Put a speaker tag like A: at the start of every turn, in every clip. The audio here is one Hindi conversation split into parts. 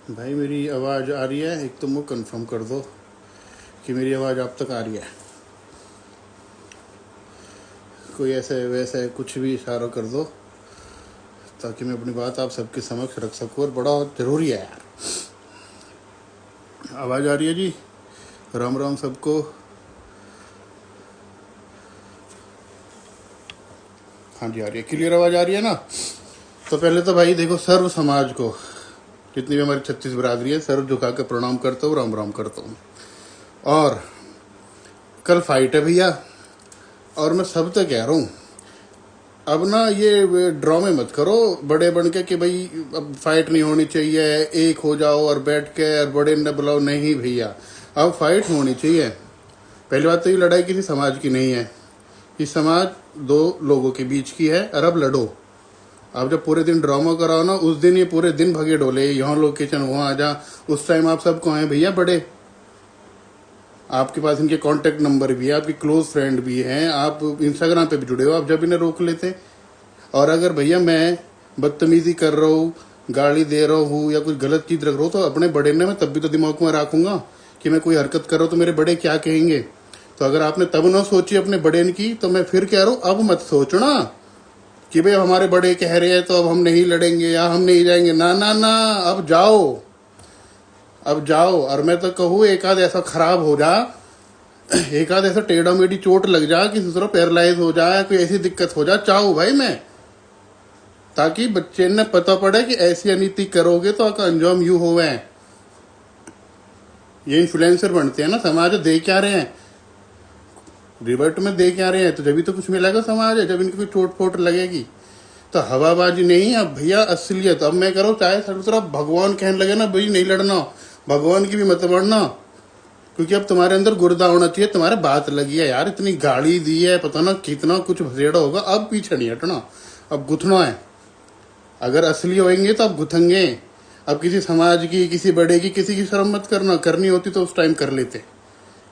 A: भाई मेरी आवाज़ आ रही है? एक तो मुझे कंफर्म कर दो कि मेरी आवाज़ आप तक आ रही है। कोई ऐसे वैसे कुछ भी इशारा कर दो ताकि मैं अपनी बात आप सबके समक्ष रख सकूँ, और बड़ा ज़रूरी है यार। आवाज़ आ रही है जी? राम राम सबको। हाँ जी, आ रही है, क्लियर आवाज़ आ रही है ना? तो पहले तो भाई देखो, सर्व समाज को, जितनी भी हमारी 36 बिरादरी है, सर्व झुका के प्रणाम करता हूँ, राम राम करता हूँ। और कल फाइट है भैया, और मैं सब तक कह रहा हूँ, अब ना ये ड्रामे मत करो बड़े बन के कि भाई अब फाइट नहीं होनी चाहिए, एक हो जाओ और बैठ के और बड़े न बुलाओ। नहीं भैया, अब फाइट होनी चाहिए। पहली बात तो ये लड़ाई किसी समाज की नहीं है, ये समाज दो लोगों के बीच की है, और अब लड़ो। आप जब पूरे दिन ड्रामा कराओ ना, उस दिन ये पूरे दिन भगे डोले, यहाँ लोकेशन वहाँ आ जा। उस टाइम आप सबको हैं भैया बड़े, आपके पास इनके कांटेक्ट नंबर भी है, आपके क्लोज फ्रेंड भी हैं, आप इंस्टाग्राम पे भी जुड़े हो, आप जब इन्हें रोक लेते। और अगर भैया मैं बदतमीजी कर रहा हूँ, गाली दे रहा हूँ या कुछ गलत चीज रख रहा हूँ, तो अपने बड़े ने मैं तब भी तो दिमाग में रखूंगा कि मैं कोई हरकत कर रहा हूँ तो मेरे बड़े क्या कहेंगे। तो अगर आपने तब ना सोची अपने बड़े की, तो मैं फिर कह रहा हूँ अब मत सोचना कि भाई हमारे बड़े कह रहे हैं तो अब हम नहीं लड़ेंगे या हम नहीं जाएंगे। ना ना ना, अब जाओ, अब जाओ। और मैं तो कहूँ एक आध ऐसा खराब हो जा, एक आध ऐसा टेढ़ा मेढ़ी चोट लग जा कि दूसरा पैरालाइज हो जाए, कोई ऐसी दिक्कत हो जाए, चाहूँ भाई मैं, ताकि बच्चे ने पता पड़े कि ऐसी अनीति करोगे तो आपका अंजाम यू होवे। ये इन्फ्लुएंसर बनते हैं ना, समाज दे क्या रहे हैं, रिवर्ट में दे क्या रहे हैं, तो जब भी तो कुछ मिलेगा समाज है, जब इनकी कोई चोट फोट लगेगी। तो हवाबाजी नहीं, अब भैया असलियत। अब मैं करो चाहे दूसरा भगवान कहने लगे ना भाई नहीं लड़ना, भगवान की भी मत बढ़ना, क्योंकि अब तुम्हारे अंदर गुर्दा होना चाहिए। तुम्हारे बात लगी है यार, इतनी गाड़ी दी है, पता ना कितना कुछ भसेड़ा होगा, अब पीछे नहीं हटना, अब गुथना है। अगर असली होंगे तो अब गुथेंगे। अब किसी समाज की, किसी बड़े की, किसी की शर्म मत करना, करनी होती तो उस टाइम कर लेते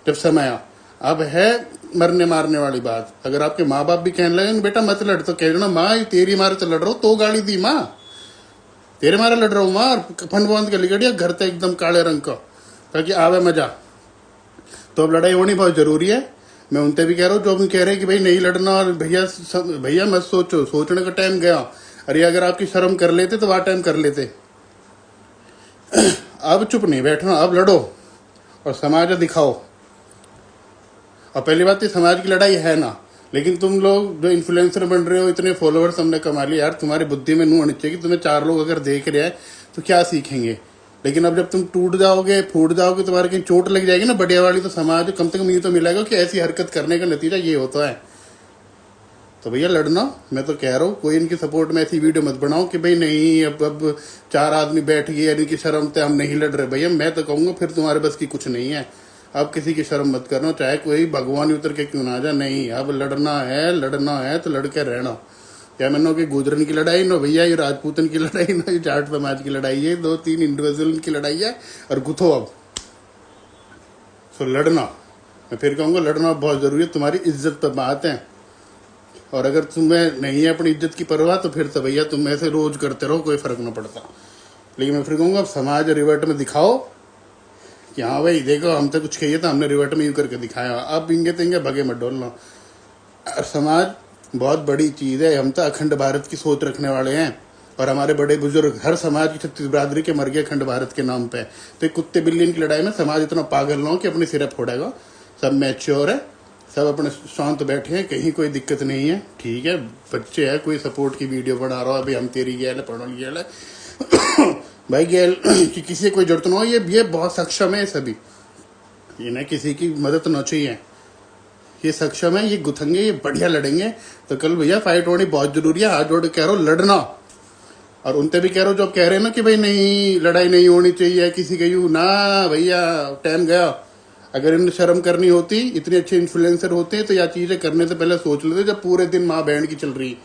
A: जब समय आ। अब है मरने मारने वाली बात। अगर आपके माँ बाप भी कहने लगे बेटा मत लड़, तो कह देना माँ तेरी मारे तो लड़ रहा हूँ, तो गाली दी माँ, तेरे मारे लड़ रहा हूँ माँ, फन बंद कर लिया घर तक एकदम काले रंग का, ताकि आवे मजा। तो अब लड़ाई होनी बहुत जरूरी है। मैं उनसे भी कह रहा हूँ जो भी कह रहे हैं कि भाई नहीं लड़ना, और भैया भैया मत सोचो, सोचने का टाइम गया। अरे अगर आपकी शर्म कर लेते तो वह टाइम कर लेते। अब चुप नहीं बैठना, अब लड़ो और समाज दिखाओ। और पहली बात, ये समाज की लड़ाई है ना, लेकिन तुम लोग जो इन्फ्लुएंसर बन रहे हो, इतने फॉलोअर्स हमने कमा लिए यार, तुम्हारी बुद्धि में नूं होनी चाहिए कि तुम्हें 4 लोग अगर देख रहे हैं तो क्या सीखेंगे। लेकिन अब जब तुम टूट जाओगे, फूट जाओगे, तुम्हारे कहीं चोट लग जाएगी ना बढ़िया वाली, तो समाज कम से कम ये तो मिलेगा कि ऐसी हरकत करने का नतीजा ये होता है। तो भैया लड़ना, मैं तो कह रहा हूँ, कोई इनकी सपोर्ट में ऐसी वीडियो मत बनाओ कि भाई नहीं अब 4 आदमी बैठ गए इनकी शर्म से हम नहीं लड़ रहे। भैया मैं तो कहूँगा फिर तुम्हारे बस की कुछ नहीं है। अब किसी की शर्म मत करना, चाहे कोई भगवान ही उतर के क्यों ना आ जाए। नहीं, अब लड़ना है तो लड़के रहना। क्या मैंने कि गुजरन की लड़ाई ना भैया, ये राजपूतन की लड़ाई ना, ये जाट समाज की लड़ाई है, 2-3 इंडिविजुअल की लड़ाई है, और गुथो अब। सो लड़ना, मैं फिर कहूँगा लड़ना बहुत जरूरी है, तुम्हारी इज्जत पर बात है। और अगर तुम्हें नहीं है अपनी इज्जत की परवाह, तो फिर तो भैया तुम ऐसे रोज करते रहो, कोई फर्क ना पड़ता। लेकिन मैं फिर कहूँगा अब समाज रिवर्ट में दिखाओ कि हाँ भाई देखो हम तो कुछ कहिए तो हमने रिवर्ट में यूँ करके दिखाया। अब इंगे तेंगे भगे मत डोलना। और समाज बहुत बड़ी चीज़ है, हम तो अखंड भारत की सोच रखने वाले हैं, और हमारे बड़े बुजुर्ग हर समाज की 36 बिरादरी के मर गए अखंड भारत के नाम पे। तो कुत्ते बिल्ली की लड़ाई में समाज इतना पागल ना हो कि अपनी सिर फोड़ेगा। सब मैच्योर है, सब अपने शांत बैठे हैं, कहीं कोई दिक्कत नहीं है। ठीक है, बच्चे है, कोई सपोर्ट की वीडियो बना रहा हो, अभी हम तेरी गैल है, पढ़ो गैल है भाई गैल कि किसी से कोई जरूरत ना हो। ये बहुत सक्षम है सभी, इन्हें किसी की मदद ना चाहिए, ये सक्षम है, ये गुथेंगे, ये बढ़िया लड़ेंगे। तो कल भैया फाइट होनी बहुत जरूरी है, हाथ जोड़ के कह रहा हूँ लड़ना। और उनसे भी कह रहा हूँ जो कह रहे हैं ना कि भाई नहीं लड़ाई नहीं होनी चाहिए किसी के, यू ना भैया, टाइम गया। अगर इन्हें शर्म करनी होती, इतने अच्छे इन्फ्लुएंसर होते तो यह चीजें करने से पहले सोच लेते। जब पूरे दिन माँ बहन की चल रही,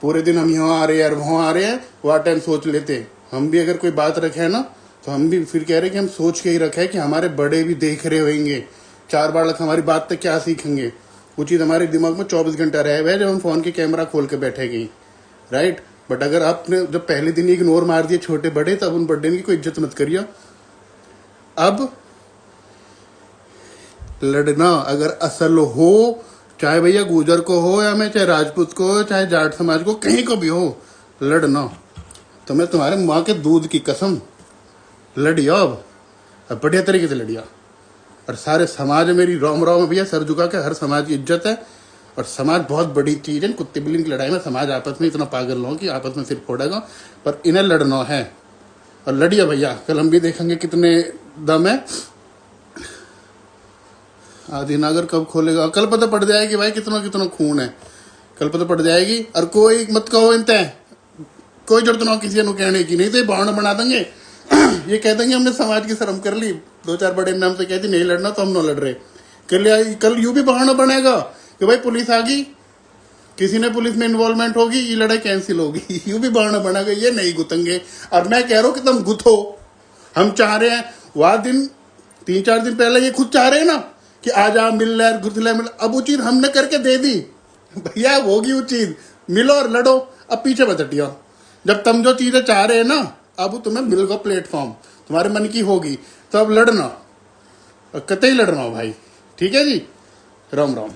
A: पूरे दिन हम यहाँ आ रहे हैं और वहाँ आ रहे हैं, वह टाइम सोच लेते। हम भी अगर कोई बात रखे है ना, तो हम भी फिर कह रहे कि हम सोच के ही रखे कि हमारे बड़े भी देख रहे होंगे, 4 बालक हमारी बात तक क्या सीखेंगे। वो चीज़ हमारे दिमाग में 24 घंटा रहे हुए जब हम फोन के कैमरा खोल के बैठे गई, राइट। बट अगर आपने जब पहले दिन इग्नोर मार दिए छोटे बड़े, तब उन बड़े की कोई इज्जत मत करिए। अब लड़ना अगर असल हो, चाहे भैया गुजर को हो या मैं, चाहे राजपूत को हो, चाहे जाट समाज को, कहीं को भी हो, लड़ना। तो मैं तुम्हारे माँ के दूध की कसम लड़िया। अब बढ़िया तरीके से लड़िया। और सारे समाज मेरी रोम रोम भैया सर झुका के, हर समाज की इज्जत है। और समाज बहुत बड़ी चीज है। कुत्ते बिल्ली की लड़ाई में समाज आपस में इतना पागल हो कि आपस में सिर फोड़ेगा, पर इन्हें लड़ना है। और लड़िया भैया, कल हम भी देखेंगे कितने दम है। आदिनागर कब खोलेगा, कल पता पड़ जाएगी भाई कितना कितना खून है, कल पता पड़ जाएगी। और कोई मत कहो इनते, कोई जरूरत ना हो किसी को कहने की, नहीं तो बावड़ बना देंगे। ये कह देंगे हमने समाज की शर्म कर ली, 2-4 बड़े नाम से कहती नहीं लड़ना तो हम न लड़ रहे। कल यू भी बहाना बनेगा कि भाई पुलिस आ गई, किसी ने पुलिस में इन्वॉल्वमेंट होगी, ये लड़ाई कैंसिल होगी। यू भी बहाना बनेगा, ये नहीं गुतेंगे। और मैं कह रहा हूँ कि तुम गुथो, हम चाह रहे हैं। वह दिन 3-4 दिन पहले ये खुद चाह रहे हैं ना कि आज आप मिल रहे गुथ ले मिल, अब वो चीज हमने करके दे दी भैया, होगी वो चीज, मिलो और लड़ो। अब पीछे मत हटियो। जब तुम जो चीजें चाह रहे हैं ना, अब तुम्हें मिल गया प्लेटफॉर्म, तुम्हारे मन की होगी, तो अब लड़ना, कतई लड़ना हो भाई। ठीक है जी, राम राम।